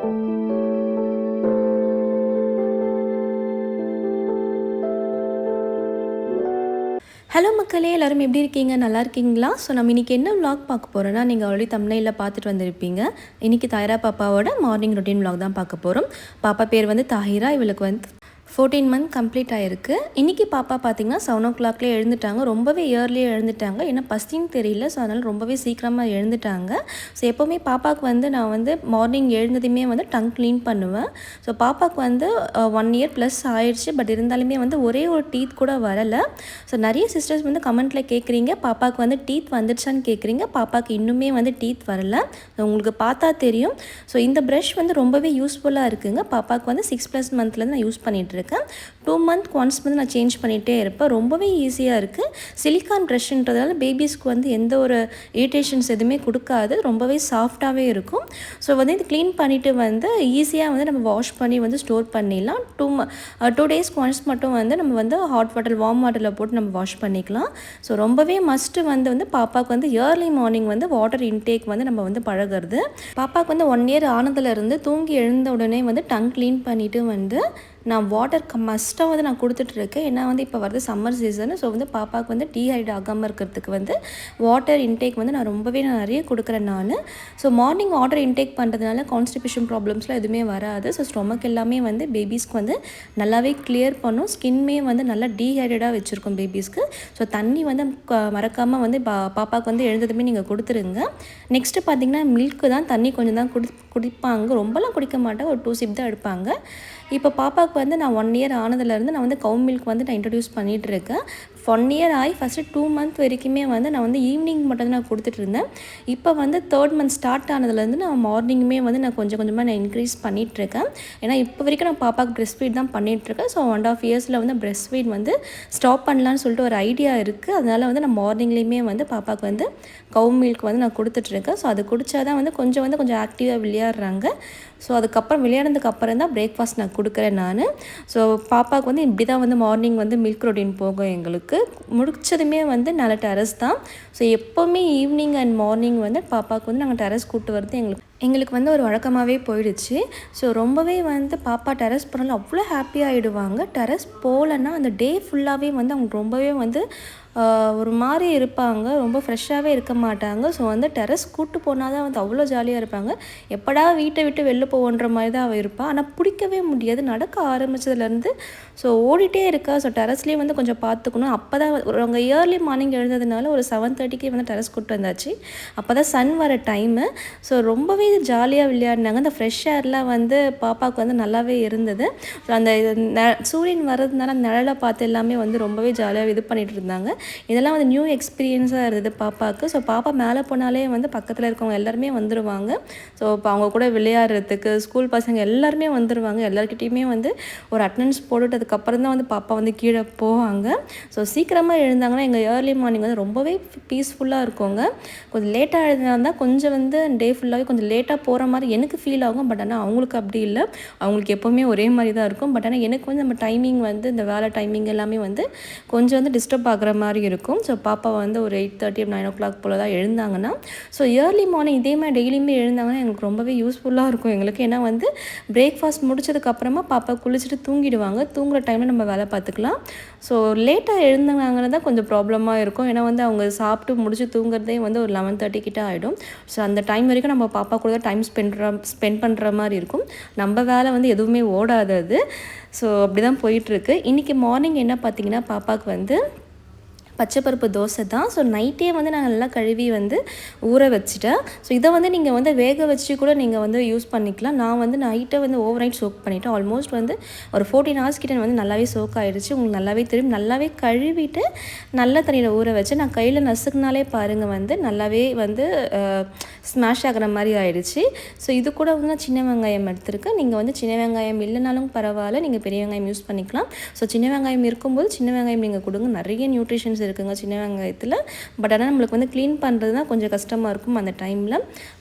Hello மக்களே, எல்லாரும் எப்படி இருக்கீங்க? நல்லா இருக்கீங்களா? ஸோ நம்ம இன்றைக்கி என்ன விலாக் பார்க்க போகிறோன்னா, நீங்கள் ஆல்ரெடி தம்ப்நெயில்ல பார்த்துட்டு வந்திருப்பீங்க. இன்றைக்கி தாயிரா பாப்பாவோட மார்னிங் ரொட்டீன் விலாக் தான் பார்க்க போகிறோம். பாப்பா பேர் வந்து தாஹிரா. இவளுக்கு வந்து 14 மந்த் கம்ப்ளீட் ஆகிருக்கு. இன்றைக்கி பாப்பா பார்த்திங்கன்னா 7 o'clockலேயே எழுந்துட்டாங்க. ரொம்பவே இயர்லியே எழுந்துட்டாங்க. ஏன்னா பசின்னு தெரியல, ஸோ அதனால் ரொம்பவே சீக்கிரமாக எழுந்துட்டாங்க. ஸோ எப்போவுமே பாப்பாவுக்கு வந்து நான் வந்து மார்னிங் எழுந்ததுமே வந்து டங் க்ளீன் பண்ணுவேன். ஸோ பாப்பாவுக்கு வந்து 1 year ப்ளஸ் ஆயிடுச்சு. பட் இருந்தாலுமே வந்து ஒரே ஒரு டீத் கூட வரலை. ஸோ நிறைய சிஸ்டர்ஸ் வந்து கமெண்ட்டில் கேட்குறீங்க, பாப்பாவுக்கு வந்து டீத் வந்துடுச்சான்னு கேட்குறீங்க. பாப்பாவுக்கு இன்னுமே வந்து டீத் வரல. உங்களுக்கு பார்த்தா தெரியும். ஸோ இந்த ப்ரஷ் வந்து ரொம்பவே யூஸ்ஃபுல்லாக இருக்குங்க. பாப்பாவுக்கு வந்து 6+ மந்த்லேருந்து நான் யூஸ் பண்ணிகிட்ருக்கேன். 2 month ஒன்ஸ் வந்து நான் சேஞ்ச் பண்ணிகிட்டே இருப்பேன். ரொம்பவே ஈஸியாக இருக்குது. சிலிக்கான் ப்ரஷ்ன்றதால பேபிஸ்க்கு வந்து எந்த ஒரு இரிட்டேஷன்ஸ் எதுவுமே கொடுக்காது. ரொம்பவே சாஃப்டாகவே இருக்கும். ஸோ வந்து இது க்ளீன் பண்ணிவிட்டு வந்து ஈஸியாக வந்து நம்ம வாஷ் பண்ணி வந்து ஸ்டோர் பண்ணிடலாம். 2 days ஒன்ஸ் மட்டும் வந்து நம்ம வந்து ஹாட் வாட்டர் வார்ம் வாட்டரில் போட்டு நம்ம வாஷ் பண்ணிக்கலாம். ஸோ ரொம்பவே மஸ்ட்டு வந்து பாப்பாவுக்கு வந்து இயர்லி மார்னிங் வந்து வாட்டர் இன்டேக் வந்து நம்ம வந்து பழகிறது. பாப்பாவுக்கு வந்து 1 year ஆனதுலேருந்து தூங்கி எழுந்த உடனே வந்து டங் க்ளீன் பண்ணிவிட்டு வந்து நான் வாட்டர் மஸ்ட்டாக வந்து நான் கொடுத்துட்ருக்கேன். ஏன்னா வந்து இப்போ வருது சம்மர் சீசனு. ஸோ வந்து பாப்பாவுக்கு வந்து டீஹைட் ஆகாமல் இருக்கிறதுக்கு வந்து வாட்டர் இன்டேக் வந்து நான் நிறைய கொடுக்குறேன் நான். ஸோ மார்னிங் வாட்டர் இன்டேக் பண்ணுறதுனால கான்ஸ்டிபேஷன் ப்ராப்ளம்ஸ்லாம் எதுவுமே வராது. ஸோ ஸ்டொமக் எல்லாமே வந்து பேபிஸ்க்கு வந்து நல்லாவே கிளியர் பண்ணும். ஸ்கின்மே வந்து நல்லா டீஹைட்ரேட்டாக வச்சுருக்கும் பேபிஸ்க்கு. ஸோ தண்ணி வந்து மறக்காமல் வந்து பாப்பாவுக்கு வந்து எழுந்ததுமே நீங்கள் கொடுத்துருங்க. நெக்ஸ்ட்டு பார்த்திங்கன்னா மில்க்கு தான். தண்ணி கொஞ்சம் தான் குடிப்பாங்க. ரொம்பலாம் குடிக்க மாட்டாங்க. ஒரு 2 sip தான் எடுப்பாங்க. இப்போ பாப்பாவுக்கு வந்து நான் 1 year ஆனதுலேருந்து நான் வந்து கவு மில்க் வந்து நான் இன்ட்ரடியூஸ் பண்ணிகிட்ருக்கேன். 1 year ஆகி ஃபஸ்ட்டு 2 month வரைக்குமே வந்து நான் வந்து ஈவினிங் மட்டும் தான் நான் கொடுத்துட்ருந்தேன். இப்போ வந்து 3rd month ஸ்டார்ட் ஆனதுலேருந்து நான் மார்னிங்குமே வந்து நான் கொஞ்சம் கொஞ்சமாக நான் இன்க்ரீஸ் பண்ணிகிட்ருக்கேன். ஏன்னா இப்போ வரைக்கும் நான் பாப்பாவுக்கு ப்ரெஸ்ட் ஃபீட் தான் பண்ணிகிட்ருக்கேன். ஸோ 1.5 yearsல வந்து ப்ரெஸ்ட் ஃபீட் வந்து ஸ்டாப் பண்ணலான்னு சொல்லிட்டு ஒரு ஐடியா இருக்குது. அதனால் வந்து நான் மார்னிங்லேயுமே வந்து பாப்பாவுக்கு வந்து கவு மில்க் வந்து நான் கொடுத்துட்ருக்கேன். ஸோ அது குடித்தா தான் வந்து கொஞ்சம் ஆக்டிவாக விளையாடுறாங்க. ஸோ அதுக்கப்புறம் விளையாடுறதுக்கு அப்புறம் தான் பிரேக்ஃபாஸ்ட் நான் கொடுக்குறேன் நான். ஸோ பாப்பாவுக்கு வந்து இப்படி தான் வந்து மார்னிங் வந்து மில்க் ரொட்டீன் போகும் எங்களுக்கு. முடிச்சதுமே வந்து நல்ல டெரஸ் தான். ஸோ எப்போவுமே ஈவினிங் அண்ட் மார்னிங் வந்து பாப்பாவுக்கு வந்து நாங்கள் டெரஸ் கூப்பிட்டு வரது எங்களுக்கு வந்து ஒரு வழக்கமாகவே போயிடுச்சு. ஸோ ரொம்பவே வந்து பாப்பா டெரஸ் போனாலும் அவ்வளோ ஹாப்பியாக ஆகிடுவாங்க. டெரஸ் போகலன்னா அந்த டே ஃபுல்லாகவே வந்து அவங்க ரொம்பவே வந்து ஒரு மாதிரி இருப்பாங்க. ரொம்ப ஃப்ரெஷ்ஷாகவே இருக்க மாட்டாங்க. ஸோ வந்து டெரஸ் கூப்பிட்டு போனால் தான் வந்து அவ்வளோ ஜாலியாக இருப்பாங்க. எப்படா வீட்டை விட்டு வெளில போவோன்ற மாதிரி தான் அவள் இருப்பாள். ஆனால் பிடிக்கவே முடியாது. நடக்க ஆரம்பித்ததுலேருந்து ஸோ ஓடிட்டே இருக்கா. ஸோ டெரஸ்லேயே வந்து கொஞ்சம் பார்த்துக்கணும். அப்போ தான் அவங்க இயர்லி மார்னிங் எழுந்ததுனால ஒரு 7:30க்கே வந்து டெரஸ் கூப்பிட்டு வந்தாச்சு. அப்போ தான் சன் வர டைமு. ஸோ ரொம்பவே ஜாலியாக விளையாடினாங்க. அந்த ஃப்ரெஷ் ஏர்லாம் வந்து பாப்பாவுக்கு வந்து நல்லாவே இருந்தது. ஸோ அந்த சூரியன் வர்றதுனால நிழலை பார்த்து எல்லாமே வந்து ரொம்பவே ஜாலியாக இது பண்ணிகிட்டு இருந்தாங்க. இதெல்லாம் வந்து நியூ எக்ஸ்பீரியன்ஸாக இருந்தது பாப்பாவுக்கு. ஸோ பாப்பா மேலே போனாலே வந்து பக்கத்தில் இருக்கவங்க எல்லாருமே வந்துடுவாங்க. ஸோ இப்போ அவங்க கூட விளையாடுறதுக்கு ஸ்கூல் பசங்க எல்லாருமே வந்துடுவாங்க. எல்லாருக்கிட்டையுமே வந்து ஒரு அட்டெண்டன்ஸ் போட்டுட்டதுக்கப்புறம் தான் வந்து பாப்பா வந்து கீழே போவாங்க. ஸோ சீக்கிரமாக எழுந்தாங்கன்னா எங்கள் ஏர்லி மார்னிங் வந்து ரொம்பவே பீஸ்ஃபுல்லாக இருக்குங்க. கொஞ்சம் லேட்டாக எழுந்தால் கொஞ்சம் வந்து டே ஃபுல்லாகவே கொஞ்சம் லேட்டாக போகிற மாதிரி எனக்கு ஃபீல் ஆகும். பட் ஆனால் அவங்களுக்கு அப்படி இல்லை. அவங்களுக்கு எப்போவுமே ஒரே மாதிரி தான் இருக்கும். பட் ஆனால் எனக்கு வந்து நம்ம டைமிங் வந்து இந்த வேலை டைமிங் எல்லாமே வந்து கொஞ்சம் வந்து டிஸ்டர்ப் ஆகிற மாதிரி இருக்கும். ஸோ பாப்பா வந்து ஒரு 8:30 9 o'clock போல் தான் எழுந்தாங்கன்னா, ஸோ ஏர்லி மார்னிங் இதே மாதிரி டெய்லியுமே எழுந்தாங்கன்னா எங்களுக்கு ரொம்பவே யூஸ்ஃபுல்லாக இருக்கும் எங்களுக்கு. ஏன்னா வந்து பிரேக்ஃபாஸ்ட் முடிச்சதுக்கப்புறமா பாப்பா குளிச்சுட்டு தூங்கிடுவாங்க. தூங்குற டைமில் நம்ம வேலை பார்த்துக்கலாம். ஸோ லேட்டாக எழுந்தாங்கன்னா தான் கொஞ்சம் ப்ராப்ளமாக இருக்கும். ஏன்னா வந்து அவங்க சாப்பிட்டு முடிச்சு தூங்குறதே வந்து ஒரு 11:30 கிட்ட ஆகிடும். ஸோ அந்த டைம் வரைக்கும் நம்ம பாப்பா கூட தான் டைம் ஸ்பெண்ட் பண்ணுற மாதிரி இருக்கும். நம்ம வேலை வந்து எதுவுமே ஓடாதது. ஸோ அப்படி தான் போயிட்டுருக்கு. இன்றைக்கி மார்னிங் என்ன பார்த்திங்கன்னா பாப்பாவுக்கு வந்து பச்சைப்பருப்பு தோசை தான். ஸோ நைட்டே வந்து நான் நல்லா கழுவி வந்து ஊற வச்சுட்டேன். ஸோ இதை வந்து நீங்கள் வந்து வேக வச்சு கூட நீங்கள் வந்து யூஸ் பண்ணிக்கலாம். நான் வந்து நைட்டை வந்து ஓவர் நைட் சோக் பண்ணிவிட்டேன். ஆல்மோஸ்ட் வந்து ஒரு 14 hours கிட்ட வந்து நல்லாவே சோக் ஆகிடுச்சு. உங்களுக்கு நல்லாவே தெரியும். நல்லாவே கழுவிட்டு நல்ல தண்ணியில் ஊற வச்சு நான் கையில் நசுக்குனாலே பாருங்கள் வந்து நல்லாவே வந்து ஸ்மாஷ் ஆகிற மாதிரி ஆகிடுச்சு. ஸோ இது கூட வந்து நான் சின்ன வெங்காயம் எடுத்துருக்கேன். நீங்கள் வந்து சின்ன வெங்காயம் இல்லைனாலும் பரவாயில்ல, நீங்கள் பெரிய வெங்காயம் யூஸ் பண்ணிக்கலாம். ஸோ சின்ன வெங்காயம் இருக்கும்போது சின்ன வெங்காயம் நீங்கள் கொடுங்க. நிறைய நியூட்ரிஷன்ஸ் ஆப்ஷன்ஸ் இருக்குங்க சின்ன வெங்காயத்தில். பட் ஆனால் நம்மளுக்கு வந்து க்ளீன் பண்ணுறது தான் கொஞ்சம் கஷ்டமாக இருக்கும் அந்த டைமில்.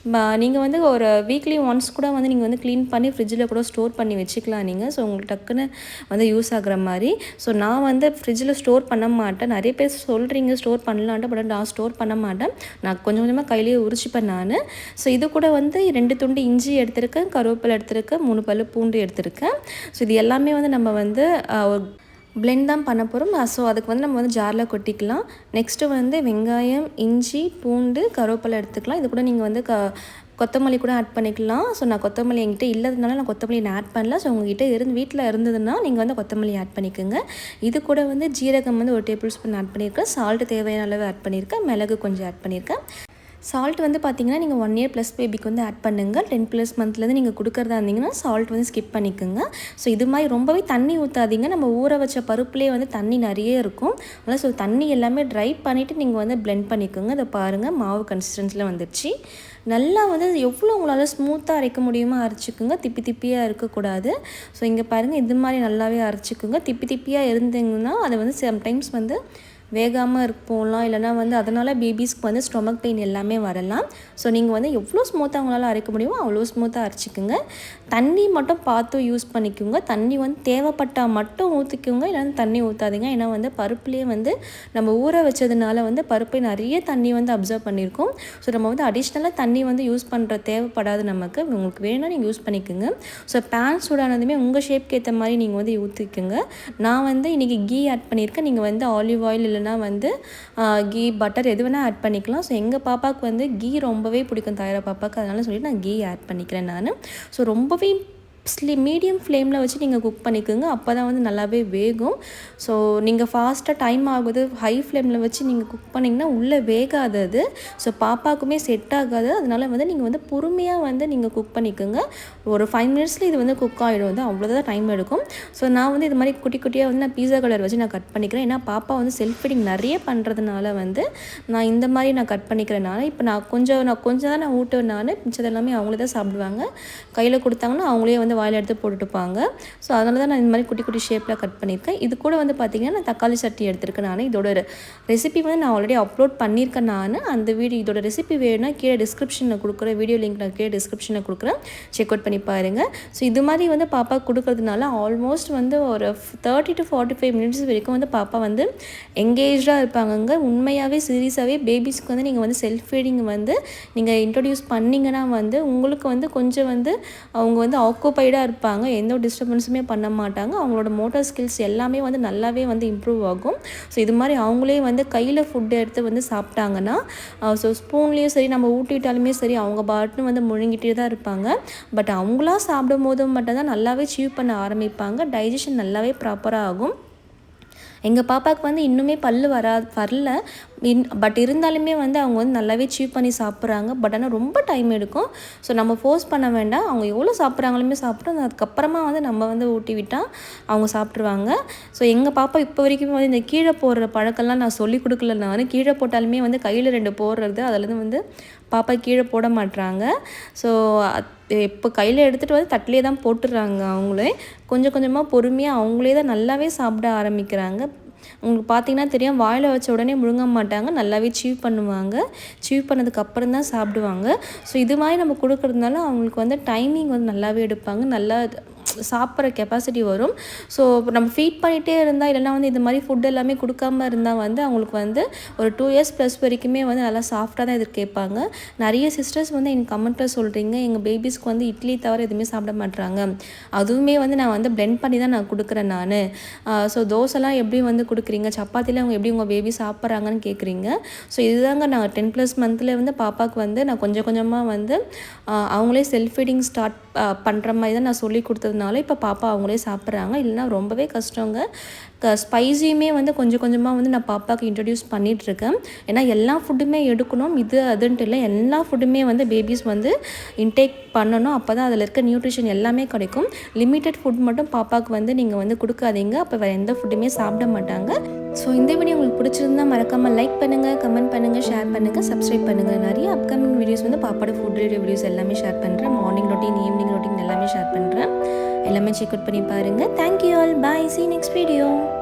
நீங்கள் வந்து ஒரு வீக்லி ஒன்ஸ் கூட வந்து நீங்கள் வந்து க்ளீன் பண்ணி ஃப்ரிட்ஜில் கூட ஸ்டோர் பண்ணி வச்சுக்கலாம் நீங்கள். ஸோ உங்களுக்கு டக்குன்னு வந்து யூஸ் ஆகுற மாதிரி. ஸோ நான் வந்து ஃப்ரிட்ஜில் ஸ்டோர் பண்ண மாட்டேன். நிறைய பேர் சொல்கிறீங்க ஸ்டோர் பண்ணலான்ட்டு, பட் நான் ஸ்டோர் பண்ண மாட்டேன். நான் கொஞ்சம் கொஞ்சமாக கையிலேயே உரிச்சிப்பேன் நான். ஸோ இது கூட வந்து 2 துண்டு இஞ்சி எடுத்திருக்கேன், கருவேப்பிலை எடுத்திருக்கேன், 3 பல்லு பூண்டு எடுத்திருக்கேன். ஸோ இது எல்லாமே வந்து நம்ம வந்து பிளெண்ட் தான் பண்ண போகிறோம். ஸோ அதுக்கு வந்து நம்ம வந்து ஜாரில் கொட்டிக்கலாம். நெக்ஸ்ட்டு வந்து வெங்காயம், இஞ்சி, பூண்டு, கருவேப்பிலை எடுத்துக்கலாம். இது கூட நீங்கள் வந்து கொத்தமல்லி கூட ஆட் பண்ணிக்கலாம். ஸோ நான் கொத்தமல்லி என்கிட்ட இல்லாததுனால நான் கொத்தமல்லி நான் ஆட் பண்ணல. ஸோ உங்கள்கிட்ட வீட்டில் இருந்ததுன்னா நீங்கள் வந்து கொத்தமல்லி ஆட் பண்ணிக்கோங்க. இது கூட வந்து ஜீரகம் வந்து 1 டேபிள் ஸ்பூன் ஆட் பண்ணியிருக்கேன். சால்ட்டு தேவையான அளவு ஆட் பண்ணியிருக்கேன். மிளகு கொஞ்சம் ஆட் பண்ணியிருக்கேன். சால்ட் வந்து பார்த்திங்கன்னா நீங்கள் 1 இயர் ப்ளஸ் பேபிக்கு வந்து ஆட் பண்ணுங்கள். 10+ மந்த்லேருந்து நீங்கள் கொடுக்குறதா இருந்தீங்கன்னா சால்ட் வந்து ஸ்கிப் பண்ணிக்கோங்க. ஸோ இது மாதிரி ரொம்பவே தண்ணி ஊற்றாதீங்க. நம்ம ஊற வச்ச பருப்புலேயே வந்து தண்ணி நிறைய இருக்கும். அதனால் ஸோ தண்ணி எல்லாமே ட்ரை பண்ணிவிட்டு நீங்கள் வந்து பிளெண்ட் பண்ணிக்கோங்க. இதை பாருங்கள், மாவு கன்சிஸ்டன்சியில் வந்துடுச்சு. நல்லா வந்து எவ்வளோ உங்களால் ஸ்மூத்தாக அரைக்க முடியுமோ அரைச்சிக்குங்க. திப்பியாக இருக்கக்கூடாது. ஸோ இங்கே பாருங்கள், இது மாதிரி நல்லாவே அரைச்சிக்குங்க. திப்பியாக இருந்தீங்கன்னா அதை வந்து சம்டைம்ஸ் வந்து வேகாமல் போகலாம், இல்லைனா வந்து அதனால் பேபிஸ்க்கு வந்து ஸ்டொமக் பெயின் எல்லாமே வரலாம். ஸோ நீங்கள் வந்து எவ்வளோ ஸ்மூத்தாக உங்களால் அரைக்க முடியுமோ அவ்வளோ ஸ்மூத்தாக அரைச்சிக்குங்க. தண்ணி மட்டும் பார்த்து யூஸ் பண்ணிக்கோங்க. தண்ணி வந்து தேவைப்பட்டால் மட்டும் ஊற்றிக்கோங்க, இல்லைன்னா தண்ணி ஊற்றாதீங்க. ஏன்னா வந்து பருப்புலேயே வந்து நம்ம ஊற வச்சதுனால வந்து பருப்பை நிறைய தண்ணி வந்து அப்சர்வ் பண்ணியிருக்கோம். ஸோ நம்ம வந்து அடிஷ்னலாக தண்ணி வந்து யூஸ் பண்ணுற தேவைப்படாது நமக்கு. உங்களுக்கு வேணும்னா நீங்கள் யூஸ் பண்ணிக்கோங்க. ஸோ பேன் சூடானதுமே உங்கள் ஷேப்க்கு ஏற்ற மாதிரி நீங்கள் வந்து ஊற்றிக்கோங்க. நான் வந்து இன்றைக்கி கீ ஆட் பண்ணியிருக்கேன். நீங்கள் வந்து ஆலிவ் ஆயில் இல்லைனா வந்து கீ, பட்டர் எது வேணால் ஆட் பண்ணிக்கலாம். ஸோ எங்கள் பாப்பாவுக்கு வந்து கீ ரொம்பவே பிடிக்கும், தாயிரா பாப்பாவுக்கு. அதனால சொல்லிட்டு நான் கீ ஆட் பண்ணிக்கிறேன் நான். ஸோ ரொம்பவே மீடியம் ஃப்ளேமில் வச்சு நீங்கள் குக் பண்ணிக்கோங்க. அப்போ தான் வந்து நல்லாவே வேகும். ஸோ நீங்கள் ஃபாஸ்ட்டாக டைம் ஆகுது ஹை ஃப்ளேமில் வச்சு நீங்கள் குக் பண்ணிங்கன்னா உள்ளே வேகாது அது. ஸோ பாப்பாவுக்குமே செட் ஆகாது. அதனால் வந்து நீங்கள் வந்து பொறுமையாக வந்து நீங்கள் குக் பண்ணிக்கோங்க. ஒரு 5 மினிட்ஸில் இது வந்து குக் ஆகிடும். வந்து அவ்வளோதான் டைம் எடுக்கும். ஸோ நான் வந்து இது மாதிரி குட்டியாக வந்து நான் பீஸா கலர் வச்சு நான் கட் பண்ணிக்கிறேன். ஏன்னா பாப்பா வந்து செல்ஃப் ஃபீடிங் நிறைய பண்ணுறதுனால வந்து நான் இந்த மாதிரி நான் கட் பண்ணிக்கிறேனால இப்போ நான் கொஞ்சம் தான் நான் ஊட்டுவேன். நான் மிச்சது எல்லாமே அவங்களே தான் சாப்பிடுவாங்க. கையில் கொடுத்தாங்கன்னா அவங்களே வந்து வாயில் எடுத்து போட்டுட்டுப்பாங்க. ஸோ அதனால தான் நான் இந்த மாதிரி குட்டி ஷேப்பில் கட் பண்ணியிருக்கேன். இது கூட வந்து பார்த்திங்கன்னா நான் தக்காளி சட்னி எடுத்திருக்கேன். நான் இதோட ரெசிபி வந்து நான் ஆல்ரெடி அப்லோட் பண்ணியிருக்கேன். நான் அந்த இதோட ரெசிபி வேணும்னா கீழே டிஸ்கிரிப்ஷனில் கொடுக்குறேன். வீடியோ லிங்க் நான் கீழே டிஸ்கிரிப்ஷனில் கொடுக்குறேன். செக் அவுட் பண்ணி பாருங்கள். ஸோ இது மாதிரி வந்து பாப்பா கொடுக்கறதுனால ஆல்மோஸ்ட் வந்து ஒரு 30 to 45 மினிட்ஸ் வரைக்கும் வந்து பாப்பா வந்து எங்கேஜாக இருப்பாங்கங்க. உண்மையாகவே சீரியஸாகவே பேபிஸ்க்கு வந்து நீங்கள் வந்து செல்ஃப் ஃபீடிங் வந்து நீங்கள் இன்ட்ரடியூஸ் பண்ணிங்கன்னா வந்து உங்களுக்கு வந்து கொஞ்சம் வந்து அவங்க வந்து ஆக்குபைடாக இருப்பாங்க. எந்த ஒரு டிஸ்டர்பன்ஸுமே பண்ண மாட்டாங்க. அவங்களோட மோட்டார் ஸ்கில்ஸ் எல்லாமே வந்து நல்லாவே வந்து இம்ப்ரூவ் ஆகும். ஸோ இது மாதிரி அவங்களே வந்து கையில் ஃபுட்டு எடுத்து வந்து சாப்பிட்டாங்கன்னா ஸோ ஸ்பூன்லேயும் சரி நம்ம ஊட்டிட்டாலுமே சரி அவங்க பாட்டுன்னு வந்து முழுங்கிட்டே தான் இருப்பாங்க. பட் அவங்களா சாப்பிடும் போது மட்டும்தான் நல்லாவே சீவ் பண்ண ஆரம்பிப்பாங்க. டைஜஷன் நல்லாவே ப்ராப்பராக ஆகும். எங்கள் பாப்பாவுக்கு வந்து இன்னுமே வரல. பட் இருந்தாலுமே வந்து அவங்க வந்து நல்லாவே சீவ் பண்ணி சாப்பிட்றாங்க. பட் ஆனால் ரொம்ப டைம் எடுக்கும். ஸோ நம்ம ஃபோர்ஸ் பண்ண வேண்டாம். அவங்க எவ்வளோ சாப்பிட்றாங்களுமே சாப்பிட்றோம். அதுக்கப்புறமா வந்து நம்ம வந்து ஊட்டி விட்டால் அவங்க சாப்பிட்ருவாங்க. ஸோ எங்கள் பாப்பா இப்போ வரைக்கும் வந்து இந்த கீழே போடுற பழக்கம்லாம் நான் சொல்லிக் கொடுக்கல. நான் கீழே போட்டாலுமே வந்து கையில் 2 போடுறது, அதுலேருந்து வந்து பாப்பா கீழே போட மாட்டுறாங்க. ஸோ இப்போ கையில் எடுத்துகிட்டு வந்து தட்டிலே தான் போட்டுடுறாங்க. அவங்களே கொஞ்சம் கொஞ்சமாக பொறுமையாக அவங்களே தான் நல்லாவே சாப்பிட ஆரம்பிக்கிறாங்க. உங்களுக்கு பார்த்திங்கன்னா தெரியும், வாயில் வச்ச உடனே முழுங்க மாட்டாங்க. நல்லாவே சீவ் பண்ணுவாங்க. சீவ் பண்ணதுக்கப்புறம் தான் சாப்பிடுவாங்க. ஸோ இது மாதிரி நம்ம கொடுக்குறதுனால அவங்களுக்கு வந்து டைமிங் வந்து நல்லாவே எடுப்பாங்க. நல்லா சாப்பிட்ற கெப்பாசிட்டி வரும். ஸோ நம்ம ஃபீட் பண்ணிகிட்டே இருந்தால் இல்லைனா வந்து இது மாதிரி ஃபுட் எல்லாமே கொடுக்காமல் இருந்தால் வந்து அவங்களுக்கு வந்து ஒரு 2 இயர்ஸ் ப்ளஸ் வரைக்குமே வந்து நல்லா சாஃப்டாக தான் கேட்பாங்க. நிறைய சிஸ்டர்ஸ் வந்து எனக்கு கமெண்ட்டில் சொல்கிறீங்க, எங்கள் பேபிஸ்க்கு வந்து இட்லி தவிர எதுவுமே சாப்பிட மாட்டுறாங்க. அதுவுமே வந்து நான் வந்து பிளெண்ட் பண்ணி தான் நான் கொடுக்குறேன் நான். ஸோ தோசைலாம் எப்படி வந்து கொடுக்குறீங்க, சப்பாத்தியில் அவங்க எப்படி உங்கள் பேபி சாப்பிட்றாங்கன்னு கேட்குறீங்க. ஸோ இதுதாங்க நான் 10+ மந்த்தில் வந்து பாப்பாவுக்கு வந்து நான் கொஞ்சம் கொஞ்சமாக வந்து அவங்களே செல்ஃப் ஃபீடிங் ஸ்டார்ட் பண்ணுற மாதிரி தான் நான் சொல்லி கொடுத்ததுனால இப்போ பாப்பா அவங்களே சாப்பிட்றாங்க. இல்லைனா ரொம்பவே கஷ்டங்க. ஸ்பைஸியுமே வந்து கொஞ்சம் கொஞ்சமாக வந்து நான் பாப்பாவுக்கு இன்ட்ரடியூஸ் பண்ணிகிட்ருக்கேன். ஏன்னா எல்லா ஃபுட்டுமே எடுக்கணும், இது அதுன்ட்டு இல்லை, எல்லா ஃபுட்டுமே வந்து பேபிஸ் வந்து இன்டேக் பண்ணணும். அப்போ தான் அதில் இருக்க நியூட்ரிஷன் எல்லாமே கிடைக்கும். லிமிட்டட் ஃபுட் மட்டும் பாப்பாவுக்கு வந்து நீங்கள் வந்து கொடுக்காதீங்க. அப்போ வேறு எந்த ஃபுட்டுமே சாப்பிட மாட்டாங்க. ஸோ இந்த வீடியோ உங்களுக்கு பிடிச்சிருந்தால் மறக்காமல் லைக் பண்ணுங்கள், கமெண்ட் பண்ணுங்கள், ஷேர் பண்ணுங்கள், சப்ஸ்கிரைப் பண்ணுங்கள். நிறைய அப்கமிங் வீடியோஸ் வந்து பாப்பாவோட ஃபுட் வீடியோஸ் எல்லாமே ஷேர் பண்ணுறேன். மார்னிங் ரொட்டீன், ஈவினிங் ரொட்டீன் எல்லாமே ஷேர் பண்ணுறேன். எல்லாமே செக் அவுட் பண்ணி பாருங்கள். Thank you all. Bye. See you next video.